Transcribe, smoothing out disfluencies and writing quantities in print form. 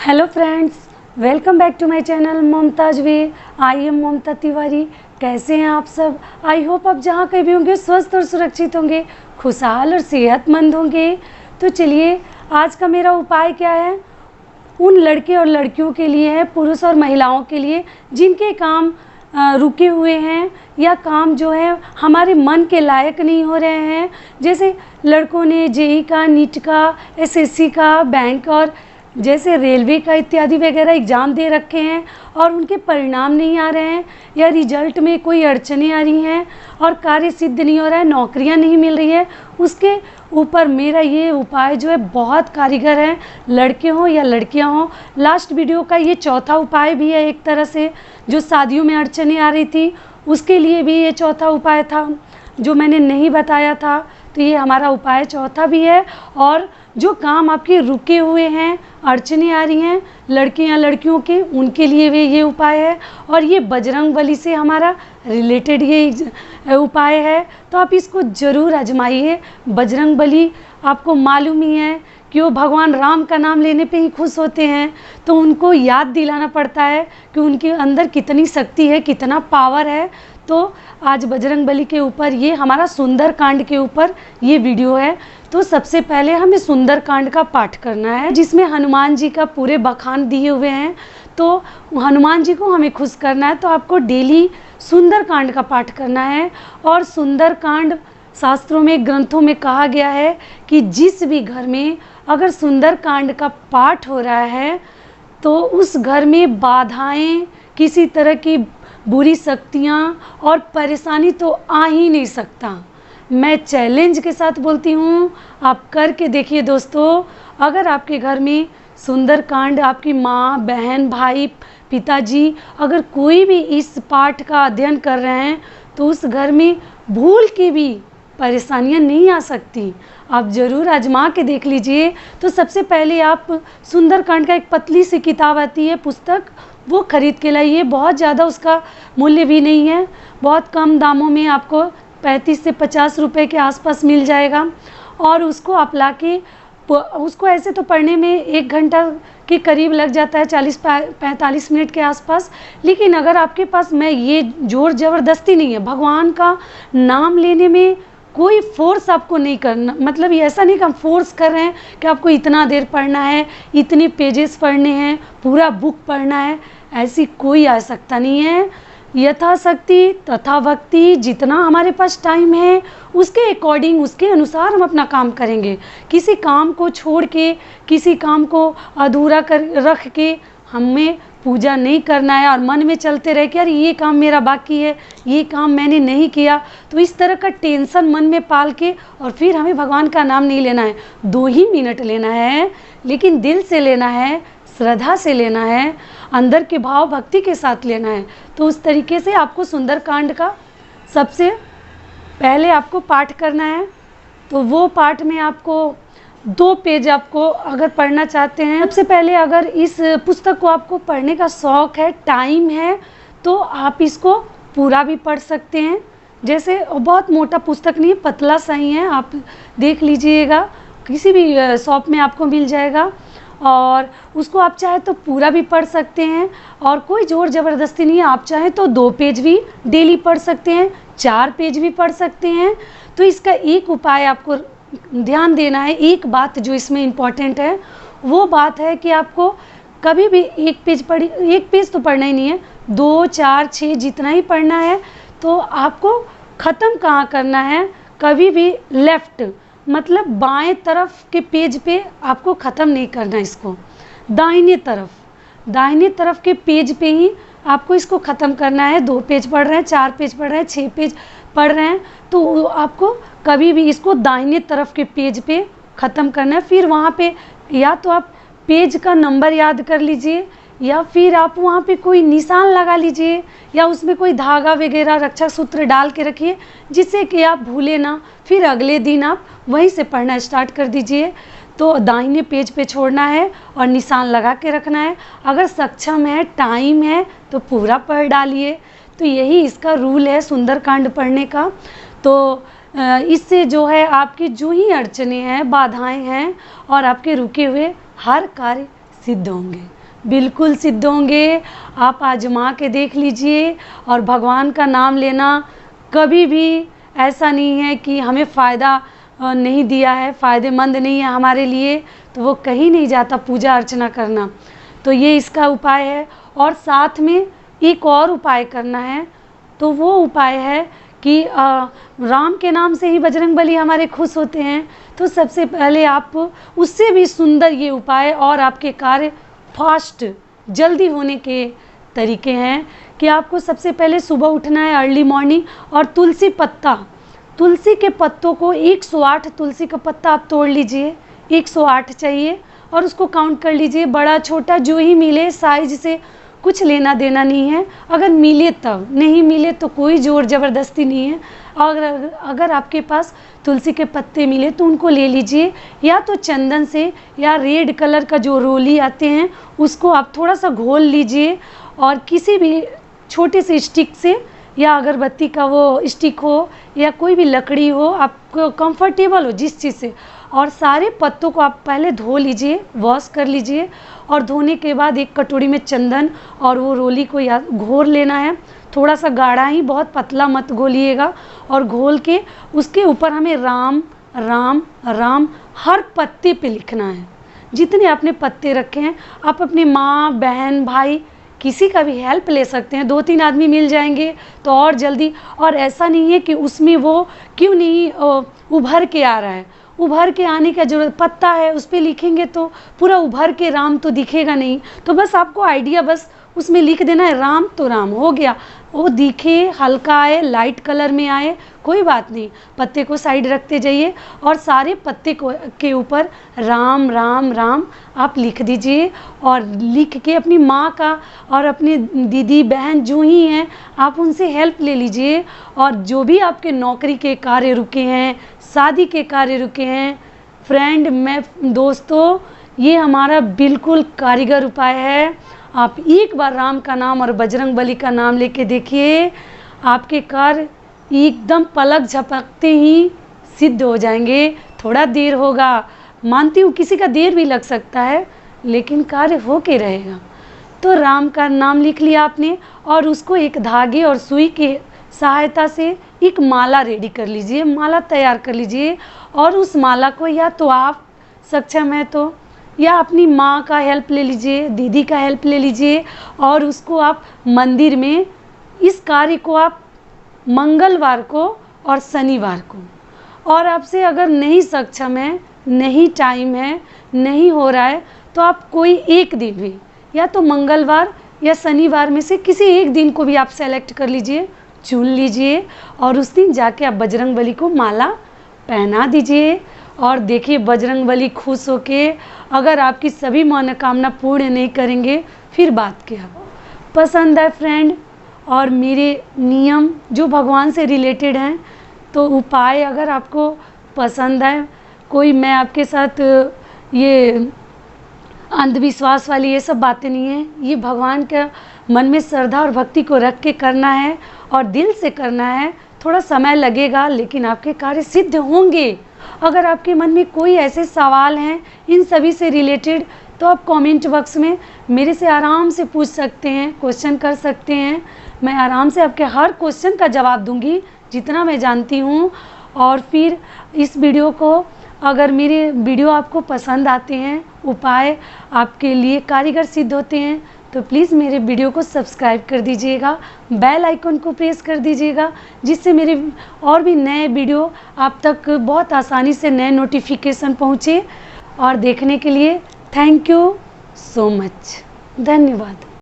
Hello friends, welcome back to my channel Mumtaz way. I am Mamta Tiwari. कैसे हैं आप सब? आई होप आप जहाँ कहीं भी होंगे स्वस्थ और सुरक्षित होंगे, खुशहाल और सेहतमंद होंगे। तो चलिए, आज का मेरा उपाय क्या है, उन लड़के और लड़कियों के लिए है, पुरुष और महिलाओं के लिए, जिनके काम रुके हुए हैं या काम जो है हमारे मन के लायक नहीं हो रहे हैं। जैसे लड़कों ने जेई का, नीट का, एसएससी का, बैंक और जैसे रेलवे का इत्यादि वगैरह एग्ज़ाम दे रखे हैं और उनके परिणाम नहीं आ रहे हैं, या रिजल्ट में कोई अड़चनें आ रही हैं और कार्य सिद्ध नहीं हो रहा है, नौकरियां नहीं मिल रही है। उसके ऊपर मेरा ये उपाय जो है बहुत कारीगर है, लड़के हों या लड़कियां हों। लास्ट वीडियो का ये चौथा उपाय भी है, एक तरह से जो शादियों में अड़चनें आ रही थी उसके लिए भी ये चौथा उपाय था जो मैंने नहीं बताया था। तो ये हमारा उपाय चौथा भी है। और जो काम आपके रुके हुए हैं, अड़चनें आ रही हैं लड़कियां लड़कियों के, उनके लिए भी ये उपाय है। और ये बजरंग बली से हमारा रिलेटेड ये उपाय है, तो आप इसको ज़रूर आजमाइए। बजरंग बली आपको मालूम ही है कि वो भगवान राम का नाम लेने पे ही खुश होते हैं, तो उनको याद दिलाना पड़ता है कि उनके अंदर कितनी शक्ति है, कितना पावर है। तो आज बजरंग बली के ऊपर, ये हमारा सुंदर कांड के ऊपर ये वीडियो है। तो सबसे पहले हमें सुंदर कांड का पाठ करना है, जिसमें हनुमान जी का पूरे बखान दिए हुए हैं। तो हनुमान जी को हमें खुश करना है, तो आपको डेली सुंदर कांड का पाठ करना है। और सुंदर कांड शास्त्रों में, ग्रंथों में कहा गया है कि जिस भी घर में अगर सुंदर कांड का पाठ हो रहा है तो उस घर में बाधाएं, किसी तरह की बुरी शक्तियाँ और परेशानी तो आ ही नहीं सकता। मैं चैलेंज के साथ बोलती हूँ, आप करके देखिए दोस्तों। अगर आपके घर में सुंदर कांड, आपकी माँ, बहन, भाई, पिताजी, अगर कोई भी इस पाठ का अध्ययन कर रहे हैं तो उस घर में भूल के भी परेशानियां नहीं आ सकती। आप ज़रूर आजमा के देख लीजिए। तो सबसे पहले आप सुंदर कांड का एक पतली सी किताब आती है, पुस्तक, वो खरीद के लाइए। बहुत ज़्यादा उसका मूल्य भी नहीं है, बहुत कम दामों में आपको 35 से 50 रुपए के आसपास मिल जाएगा। और उसको आप लाके, उसको ऐसे तो पढ़ने में 1 घंटा के करीब लग जाता है, 40-45 मिनट के आसपास। लेकिन अगर आपके पास, मैं ये जोर ज़बरदस्ती नहीं है, भगवान का नाम लेने में कोई फोर्स आपको नहीं करना, मतलब ये ऐसा नहीं कि हम फोर्स कर रहे हैं कि आपको इतना देर पढ़ना है, इतने पेजेस पढ़ने हैं, पूरा बुक पढ़ना है, ऐसी कोई आवश्यकता नहीं है। यथाशक्ति तथा भक्ति, जितना हमारे पास टाइम है उसके अकॉर्डिंग, उसके अनुसार हम अपना काम करेंगे। किसी काम को छोड़ के, किसी काम को अधूरा कर रख के हमें पूजा नहीं करना है और मन में चलते रहे कि यार ये काम मेरा बाकी है, ये काम मैंने नहीं किया। तो इस तरह का टेंशन मन में पाल के और फिर हमें भगवान का नाम नहीं लेना है। 2 ही मिनट लेना है, लेकिन दिल से लेना है, श्रद्धा से लेना है, अंदर के भाव भक्ति के साथ लेना है। तो उस तरीके से आपको सुंदर कांड का सबसे पहले आपको पाठ करना है। तो वो पाठ में आपको 2 पेज आपको अगर पढ़ना चाहते हैं, सबसे पहले अगर इस पुस्तक को आपको पढ़ने का शौक़ है, टाइम है, तो आप इसको पूरा भी पढ़ सकते हैं। जैसे बहुत मोटा पुस्तक नहीं है, पतला सा ही है, आप देख लीजिएगा, किसी भी शॉप में आपको मिल जाएगा। और उसको आप चाहे तो पूरा भी पढ़ सकते हैं और कोई ज़ोर ज़बरदस्ती नहीं है। आप चाहें तो 2 पेज भी डेली पढ़ सकते हैं, 4 पेज भी पढ़ सकते हैं। तो इसका एक उपाय आपको ध्यान देना है, एक बात जो इसमें इम्पॉर्टेंट है, वो बात है कि आपको कभी भी 1 पेज तो पढ़ना ही नहीं है, 2, 4, 6 जितना ही पढ़ना है। तो आपको ख़त्म कहाँ करना है, कभी भी लेफ़्ट, मतलब बाएं तरफ के पेज पे आपको ख़त्म नहीं करना इसको, दाहिने तरफ के पेज पे ही आपको इसको ख़त्म करना है। 2 पेज पढ़ रहे हैं, 4 पेज पढ़ रहे हैं, 6 पेज पढ़ रहे हैं, तो आपको कभी भी इसको दाहिने तरफ के पेज पे ख़त्म करना है। फिर वहाँ पे या तो आप पेज का नंबर याद कर लीजिए, या फिर आप वहाँ पे कोई निशान लगा लीजिए, या उसमें कोई धागा वगैरह, रक्षा सूत्र डाल के रखिए, जिससे कि आप भूले ना। फिर अगले दिन आप वहीं से पढ़ना स्टार्ट कर दीजिए। तो दाहिने पेज पे छोड़ना है और निशान लगा के रखना है। अगर सक्षम है, टाइम है, तो पूरा पढ़ डालिए। तो यही इसका रूल है सुंदरकांड पढ़ने का। तो इससे जो है आपकी जो ही अड़चने हैं, बाधाएं हैं, और आपके रुके हुए हर कार्य सिद्ध होंगे। बिल्कुल सिद्ध होंगे। आप आजमा के देख लीजिए। और भगवान का नाम लेना कभी भी ऐसा नहीं है कि हमें फ़ायदा नहीं दिया है, फ़ायदेमंद नहीं है हमारे लिए, तो वो कहीं नहीं जाता पूजा अर्चना करना। तो ये इसका उपाय है। और साथ में एक और उपाय करना है, तो वो उपाय है कि राम के नाम से ही बजरंगबली हमारे खुश होते हैं। तो सबसे पहले आप उससे भी सुंदर ये उपाय और आपके कार्य फास्ट जल्दी होने के तरीके हैं कि आपको सबसे पहले सुबह उठना है अर्ली मॉर्निंग, और तुलसी के पत्तों को 108 तुलसी का पत्ता आप तोड़ लीजिए, 108 चाहिए, और उसको काउंट कर लीजिए, बड़ा छोटा जो ही मिले साइज से कुछ लेना देना नहीं है। अगर मिले तब, नहीं मिले तो कोई ज़ोर ज़बरदस्ती नहीं है। अगर आपके पास तुलसी के पत्ते मिले तो उनको ले लीजिए, या तो चंदन से या रेड कलर का जो रोली आते हैं उसको आप थोड़ा सा घोल लीजिए, और किसी भी छोटे से स्टिक से या अगरबत्ती का वो स्टिक हो या कोई भी लकड़ी हो, आपको कंफर्टेबल हो जिस चीज़ से, और सारे पत्तों को आप पहले धो लीजिए, वॉश कर लीजिए। और धोने के बाद एक कटोरी में चंदन और वो रोली को या घोर लेना है, थोड़ा सा गाढ़ा ही, बहुत पतला मत घोलिएगा। और घोल के उसके ऊपर हमें राम राम राम हर पत्ते पे लिखना है। जितने आपने पत्ते रखे हैं, आप अपनी माँ बहन भाई किसी का भी हेल्प ले सकते हैं, 2-3 आदमी मिल जाएंगे तो और जल्दी। और ऐसा नहीं है कि उसमें वो क्यों नहीं उभर के आ रहा है, उभर के आने का जरूरत, पत्ता है उस पर लिखेंगे तो पूरा उभर के राम तो दिखेगा नहीं। तो बस आपको आइडिया बस उसमें लिख देना है राम, तो राम हो गया। वो दिखे, हल्का आए, लाइट कलर में आए, कोई बात नहीं, पत्ते को साइड रखते जाइए और सारे पत्ते को के ऊपर राम राम राम आप लिख दीजिए। और लिख के अपनी माँ का और अपनी दीदी बहन जो ही हैं आप उनसे हेल्प ले लीजिए। और जो भी आपके नौकरी के कार्य रुके हैं, शादी के कार्य रुके हैं, फ्रेंड में दोस्तों, ये हमारा बिल्कुल कारीगर उपाय है। आप एक बार राम का नाम और बजरंगबली का नाम लेके देखिए, आपके कार्य एकदम पलक झपकते ही सिद्ध हो जाएंगे। थोड़ा देर होगा, मानती हूँ किसी का देर भी लग सकता है, लेकिन कार्य हो के रहेगा। तो राम का नाम लिख लिया आपने, और उसको एक धागे और सुई की सहायता से एक माला रेडी कर लीजिए, माला तैयार कर लीजिए। और उस माला को या तो आप सक्षम है तो, या अपनी माँ का हेल्प ले लीजिए, दीदी का हेल्प ले लीजिए, और उसको आप मंदिर में, इस कार्य को आप मंगलवार को और शनिवार को, और आपसे अगर नहीं सक्षम है, नहीं टाइम है, नहीं हो रहा है, तो आप कोई एक दिन भी, या तो मंगलवार या शनिवार में से किसी एक दिन को भी आप सेलेक्ट कर लीजिए, चुन लीजिए, और उस दिन जाके आप बजरंगबली को माला पहना दीजिए। और देखिए बजरंगबली खुश होके, अगर आपकी सभी मनोकामना पूर्ण नहीं करेंगे फिर बात क्या। पसंद है फ्रेंड, और मेरे नियम जो भगवान से रिलेटेड हैं, तो उपाय अगर आपको पसंद है, कोई मैं आपके साथ ये अंधविश्वास वाली ये सब बातें नहीं है, ये भगवान के मन में श्रद्धा और भक्ति को रख के करना है और दिल से करना है। थोड़ा समय लगेगा लेकिन आपके कार्य सिद्ध होंगे। अगर आपके मन में कोई ऐसे सवाल हैं इन सभी से रिलेटेड, तो आप कमेंट बॉक्स में मेरे से आराम से पूछ सकते हैं, क्वेश्चन कर सकते हैं। मैं आराम से आपके हर क्वेश्चन का जवाब दूंगी जितना मैं जानती हूँ। और फिर इस वीडियो को, अगर मेरे वीडियो आपको पसंद आते हैं, उपाय आपके लिए कारीगर सिद्ध होते हैं, तो प्लीज़ मेरे वीडियो को सब्सक्राइब कर दीजिएगा, बेल आइकन को प्रेस कर दीजिएगा, जिससे मेरे और भी नए वीडियो आप तक बहुत आसानी से नए नोटिफिकेशन पहुँचे। और देखने के लिए थैंक यू सो मच, धन्यवाद।